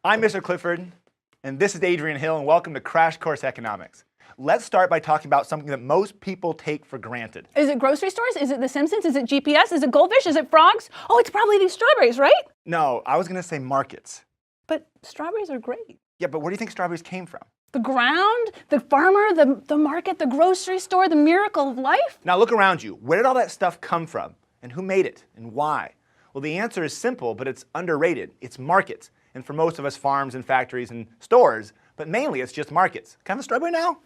I'm Mr. Clifford, and this is Adrian Hill, and welcome to Crash Course Economics. Let's start by talking about something that most people take for granted. Is it grocery stores? Is it The Simpsons? Is it GPS? Is it goldfish? Is it frogs? Oh, it's probably these strawberries, right? No, I was going to say markets. But strawberries are great. Yeah, but where do you think strawberries came from? The ground, the farmer, the market, the grocery store, the miracle of life. Now look around you. Where did all that stuff come from? And who made it? And why? Well, the answer is simple, but it's underrated. It's markets. And for most of us, farms and factories and stores. But mainly, it's just markets. Can I have a strawberry now?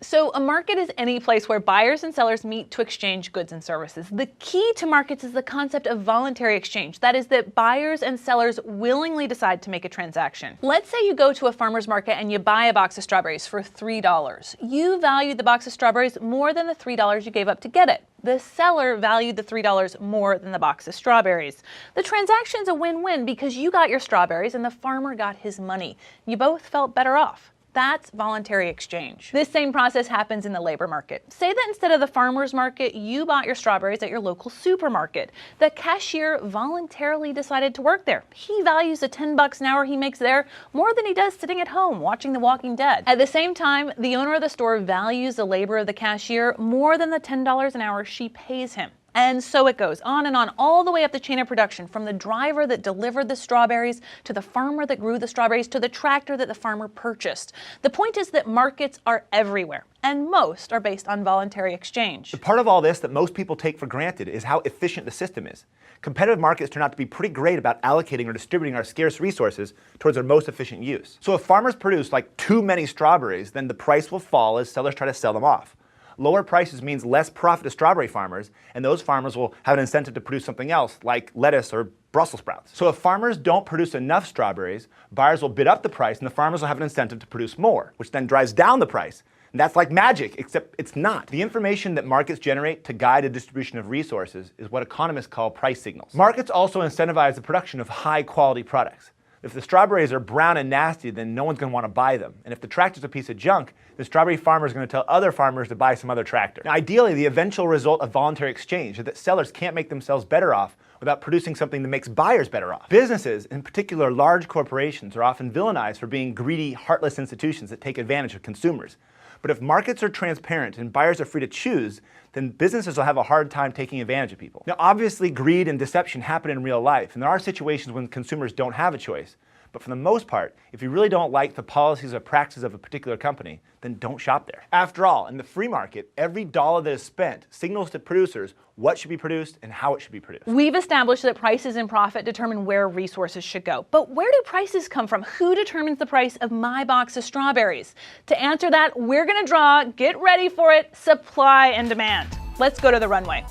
So a market is any place where buyers and sellers meet to exchange goods and services. The key to markets is the concept of voluntary exchange. That is that buyers and sellers willingly decide to make a transaction. Let's say you go to a farmer's market and you buy a box of strawberries for $3. You value the box of strawberries more than the $3 you gave up to get it. The seller valued the $3 more than the box of strawberries. The transaction's a win-win because you got your strawberries and the farmer got his money. You both felt better off. That's voluntary exchange. This same process happens in the labor market. Say that instead of the farmer's market, you bought your strawberries at your local supermarket. The cashier voluntarily decided to work there. He values the $10 an hour he makes there more than he does sitting at home watching The Walking Dead. At the same time, the owner of the store values the labor of the cashier more than the $10 an hour she pays him. And so it goes on and on, all the way up the chain of production, from the driver that delivered the strawberries, to the farmer that grew the strawberries, to the tractor that the farmer purchased. The point is that markets are everywhere, and most are based on voluntary exchange. The part of all this that most people take for granted is how efficient the system is. Competitive markets turn out to be pretty great about allocating or distributing our scarce resources towards their most efficient use. So if farmers produce like too many strawberries, then the price will fall as sellers try to sell them off. Lower prices means less profit to strawberry farmers, and those farmers will have an incentive to produce something else, like lettuce or Brussels sprouts. So if farmers don't produce enough strawberries, buyers will bid up the price, and the farmers will have an incentive to produce more, which then drives down the price. And that's like magic, except it's not. The information that markets generate to guide a distribution of resources is what economists call price signals. Markets also incentivize the production of high-quality products. If the strawberries are brown and nasty, then no one's going to want to buy them. And if the tractor's a piece of junk, the strawberry farmer is going to tell other farmers to buy some other tractor. Now, ideally, the eventual result of voluntary exchange is that sellers can't make themselves better off without producing something that makes buyers better off. Businesses, in particular large corporations, are often villainized for being greedy, heartless institutions that take advantage of consumers. But if markets are transparent and buyers are free to choose, then businesses will have a hard time taking advantage of people. Now, obviously, greed and deception happen in real life, and there are situations when consumers don't have a choice. But for the most part, if you really don't like the policies or practices of a particular company, then don't shop there. After all, in the free market, every dollar that is spent signals to producers what should be produced and how it should be produced. We've established that prices and profit determine where resources should go. But where do prices come from? Who determines the price of my box of strawberries? To answer that, we're going to draw, get ready for it, supply and demand. Let's go to the runway.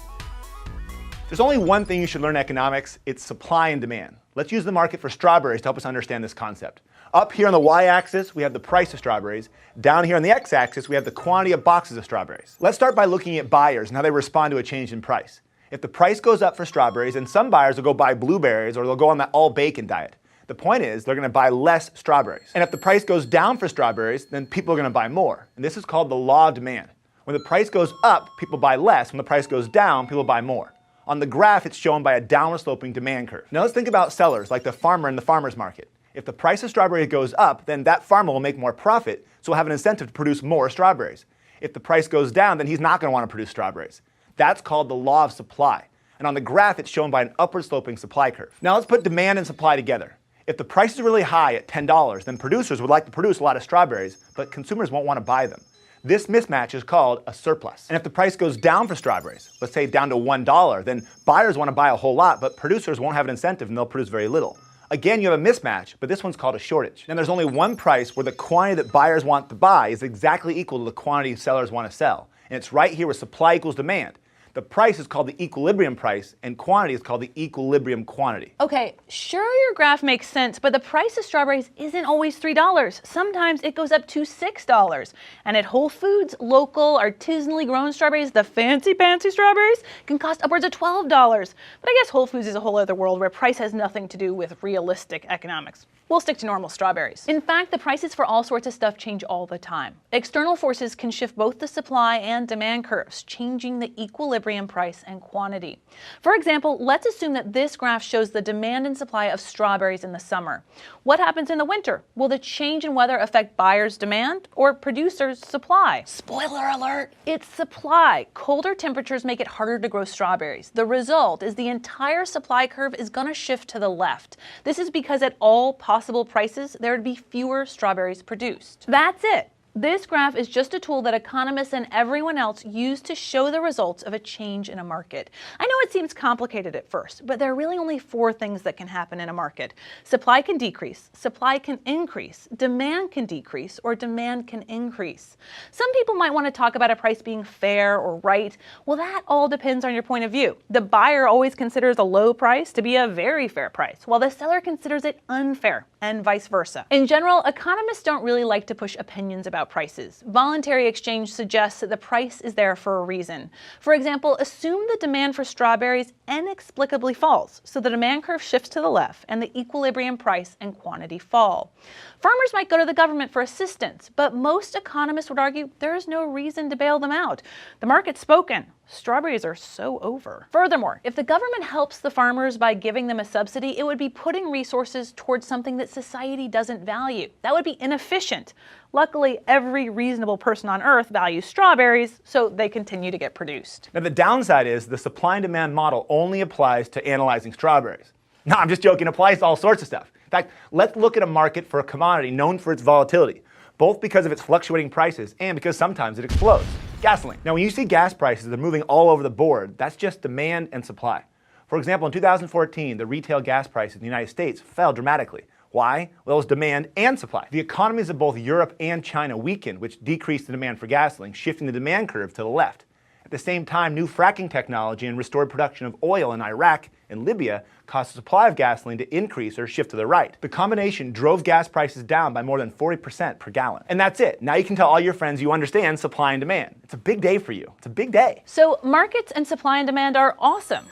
There's only one thing you should learn in economics, it's supply and demand. Let's use the market for strawberries to help us understand this concept. Up here on the y-axis, we have the price of strawberries. Down here on the x-axis, we have the quantity of boxes of strawberries. Let's start by looking at buyers and how they respond to a change in price. If the price goes up for strawberries, then some buyers will go buy blueberries or they'll go on that all-bacon diet. The point is, they're going to buy less strawberries. And if the price goes down for strawberries, then people are going to buy more. And this is called the law of demand. When the price goes up, people buy less. When the price goes down, people buy more. On the graph, it's shown by a downward sloping demand curve. Now let's think about sellers, like the farmer in the farmer's market. If the price of strawberries goes up, then that farmer will make more profit, so he'll have an incentive to produce more strawberries. If the price goes down, then he's not going to want to produce strawberries. That's called the law of supply. And on the graph, it's shown by an upward sloping supply curve. Now let's put demand and supply together. If the price is really high at $10, then producers would like to produce a lot of strawberries, but consumers won't want to buy them. This mismatch is called a surplus. And if the price goes down for strawberries, let's say down to $1, then buyers want to buy a whole lot, but producers won't have an incentive and they'll produce very little. Again, you have a mismatch, but this one's called a shortage. And there's only one price where the quantity that buyers want to buy is exactly equal to the quantity sellers want to sell. And it's right here where supply equals demand. The price is called the equilibrium price, and quantity is called the equilibrium quantity. Okay, sure your graph makes sense, but the price of strawberries isn't always $3. Sometimes it goes up to $6. And at Whole Foods, local, artisanally grown strawberries, the fancy strawberries, can cost upwards of $12. But I guess Whole Foods is a whole other world where price has nothing to do with realistic economics. We'll stick to normal strawberries. In fact, the prices for all sorts of stuff change all the time. External forces can shift both the supply and demand curves, changing the equilibrium price and quantity. For example, let's assume that this graph shows the demand and supply of strawberries in the summer. What happens in the winter? Will the change in weather affect buyers' demand or producers' supply? Spoiler alert, it's supply. Colder temperatures make it harder to grow strawberries. The result is the entire supply curve is going to shift to the left. This is because at all possible prices, there would be fewer strawberries produced. That's it. This graph is just a tool that economists and everyone else use to show the results of a change in a market. I know it seems complicated at first, but there are really only 4 things that can happen in a market. Supply can decrease, supply can increase, demand can decrease, or demand can increase. Some people might want to talk about a price being fair or right. Well, that all depends on your point of view. The buyer always considers a low price to be a very fair price, while the seller considers it unfair, and vice versa. In general, economists don't really like to push opinions about prices. Voluntary exchange suggests that the price is there for a reason. For example, assume the demand for strawberries inexplicably falls, so the demand curve shifts to the left and the equilibrium price and quantity fall. Farmers might go to the government for assistance, but most economists would argue there is no reason to bail them out. The market's spoken. Strawberries are so over. Furthermore, if the government helps the farmers by giving them a subsidy, it would be putting resources towards something that society doesn't value. That would be inefficient. Luckily, every reasonable person on Earth values strawberries, so they continue to get produced. Now, the downside is the supply and demand model only applies to analyzing strawberries. No, I'm just joking. It applies to all sorts of stuff. In fact, let's look at a market for a commodity known for its volatility, both because of its fluctuating prices and because sometimes it explodes. Gasoline. Now, when you see gas prices, they're moving all over the board. That's just demand and supply. For example, in 2014, the retail gas prices in the United States fell dramatically. Why? Well, it was demand and supply. The economies of both Europe and China weakened, which decreased the demand for gasoline, shifting the demand curve to the left. At the same time, new fracking technology and restored production of oil in Iraq and Libya caused the supply of gasoline to increase or shift to the right. The combination drove gas prices down by more than 40% per gallon. And that's it. Now you can tell all your friends you understand supply and demand. It's a big day for you. It's a big day. So markets and supply and demand are awesome.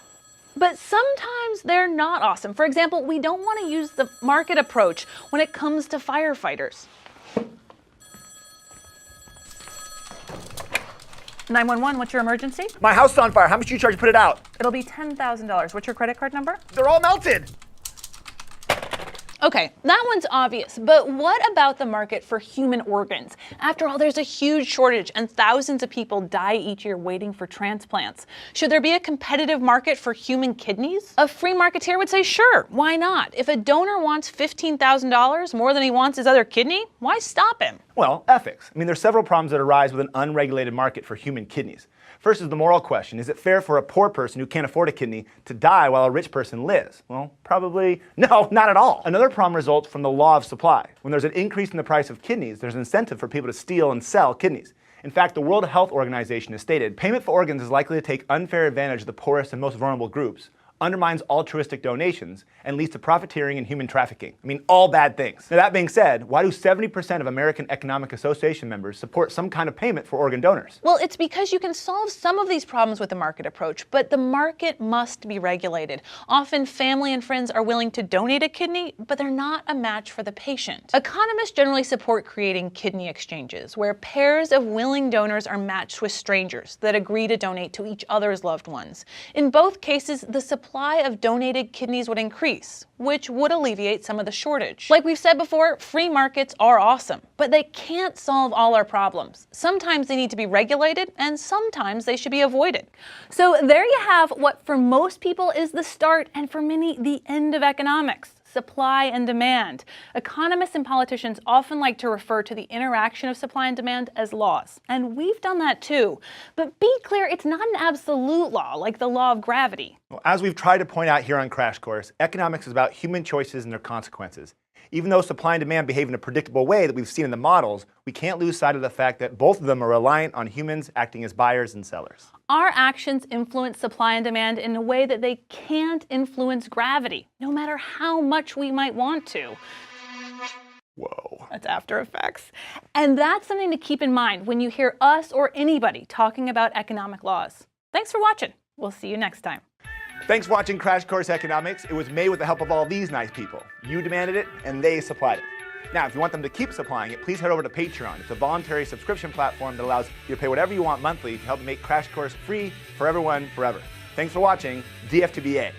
But sometimes they're not awesome. For example, we don't want to use the market approach when it comes to firefighters. 911, what's your emergency? My house is on fire. How much do you charge to put it out? It'll be $10,000. What's your credit card number? They're all melted. Okay, that one's obvious, but what about the market for human organs? After all, there's a huge shortage and thousands of people die each year waiting for transplants. Should there be a competitive market for human kidneys? A free marketeer would say, sure, why not? If a donor wants $15,000 more than he wants his other kidney, why stop him? Well, ethics. I mean, there's several problems that arise with an unregulated market for human kidneys. First is the moral question. Is it fair for a poor person who can't afford a kidney to die while a rich person lives? Well, probably no, not at all. Another problem results from the law of supply. When there's an increase in the price of kidneys, there's an incentive for people to steal and sell kidneys. In fact, the World Health Organization has stated payment for organs is likely to take unfair advantage of the poorest and most vulnerable groups, undermines altruistic donations, and leads to profiteering and human trafficking. I mean, all bad things. Now, that being said, why do 70% of American Economic Association members support some kind of payment for organ donors? Well, it's because you can solve some of these problems with the market approach, but the market must be regulated. Often, family and friends are willing to donate a kidney, but they're not a match for the patient. Economists generally support creating kidney exchanges, where pairs of willing donors are matched with strangers that agree to donate to each other's loved ones. In both cases, the supply of donated kidneys would increase, which would alleviate some of the shortage. Like we've said before, free markets are awesome, but they can't solve all our problems. Sometimes they need to be regulated, and sometimes they should be avoided. So there you have what for most people is the start, and for many, the end of economics. Supply and demand. Economists and politicians often like to refer to the interaction of supply and demand as laws. And we've done that too. But be clear, it's not an absolute law like the law of gravity. Well, as we've tried to point out here on Crash Course, economics is about human choices and their consequences. Even though supply and demand behave in a predictable way that we've seen in the models, we can't lose sight of the fact that both of them are reliant on humans acting as buyers and sellers. Our actions influence supply and demand in a way that they can't influence gravity, no matter how much we might want to. Whoa. That's After Effects. And that's something to keep in mind when you hear us or anybody talking about economic laws. Thanks for watching. We'll see you next time. Thanks for watching Crash Course Economics. It was made with the help of all these nice people. You demanded it, and they supplied it. Now, if you want them to keep supplying it, please head over to Patreon. It's a voluntary subscription platform that allows you to pay whatever you want monthly to help make Crash Course free for everyone forever. Thanks for watching DF2BA.